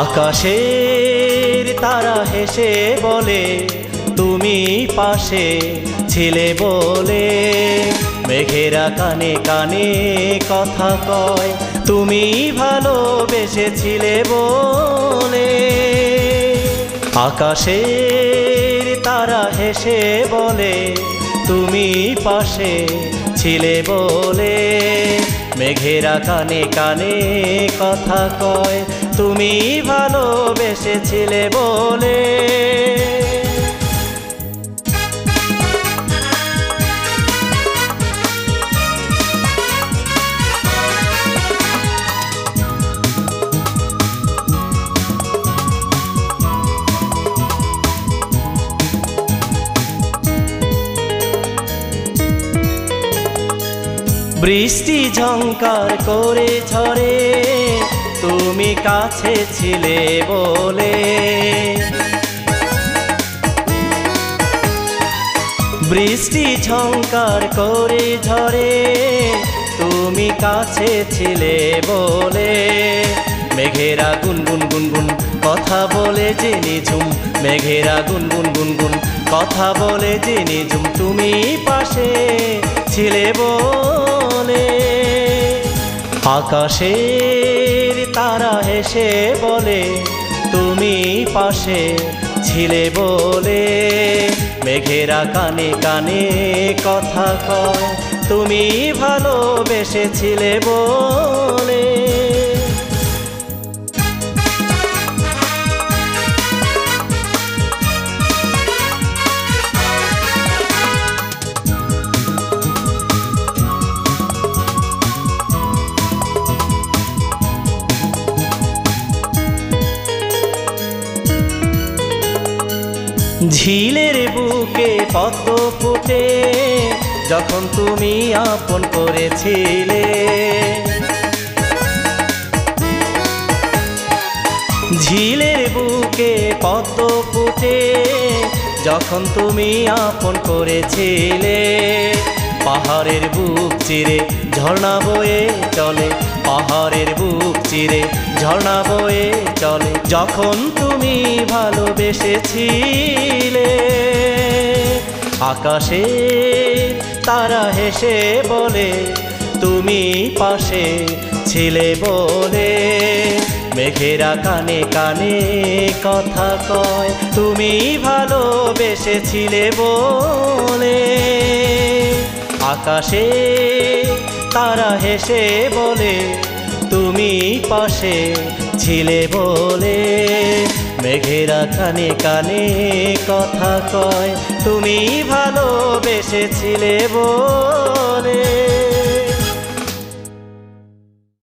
আকাশের তারা হেসে বলে তুমি পাশে ছিলে বলে, মেঘেরা কানে কানে কথা কয় তুমি ভালোবেসেছিলে বলে। আকাশের তারা হেসে বলে তুমি পাশে ছিলে বলে, মেঘেরা কানে কানে কথা কয় তুমি ভালোবেসেছিলে বলে। বৃষ্টি ঝংকার করে ঝরে তুমি কাছে ছিলে বলে, বৃষ্টি ঝংকার করে ঝরে তুমি কাছে ছিলে বলে, মেঘেরা গুনগুন গুনগুন কথা বলে যে নিঝুম, মেঘেরা গুনগুন গুনগুন কথা বলে যে নিঝুম তুমি পাশে ছিলে বলে। আকাশের তারা হেসে বলে তুমি পাশে ছিলে বলে, মেঘেরা কানে কানে কথা কয় তুমি ভালোবেসেছিলে বলে। ঝিলের বুকে পদ্ম ফুটে যখন তুমি আপন করেছিলে, ঝিলের বুকে পদ্ম ফুটে যখন তুমি আপন করেছিলে, পাহাড়ের বুক চিরে ঝর্ণা বয়ে চলে, পাহাড়ের বুক চিরে ঝর্ণা বয়ে চলে যখন তুমি ভালোবেসেছিলে। আকাশে তারা হেসে বলে তুমি পাশে ছিলে বলে, মেঘেরা কানে কানে কথা কয় তুমি ভালোবেসেছিলে বলে। আকাশে তারা হেসে বলে তুমি পাশে ছিলে বলে, মেঘেরা কানে কানে কথা কয় তুমি ভালোবেসেছিলে বলে।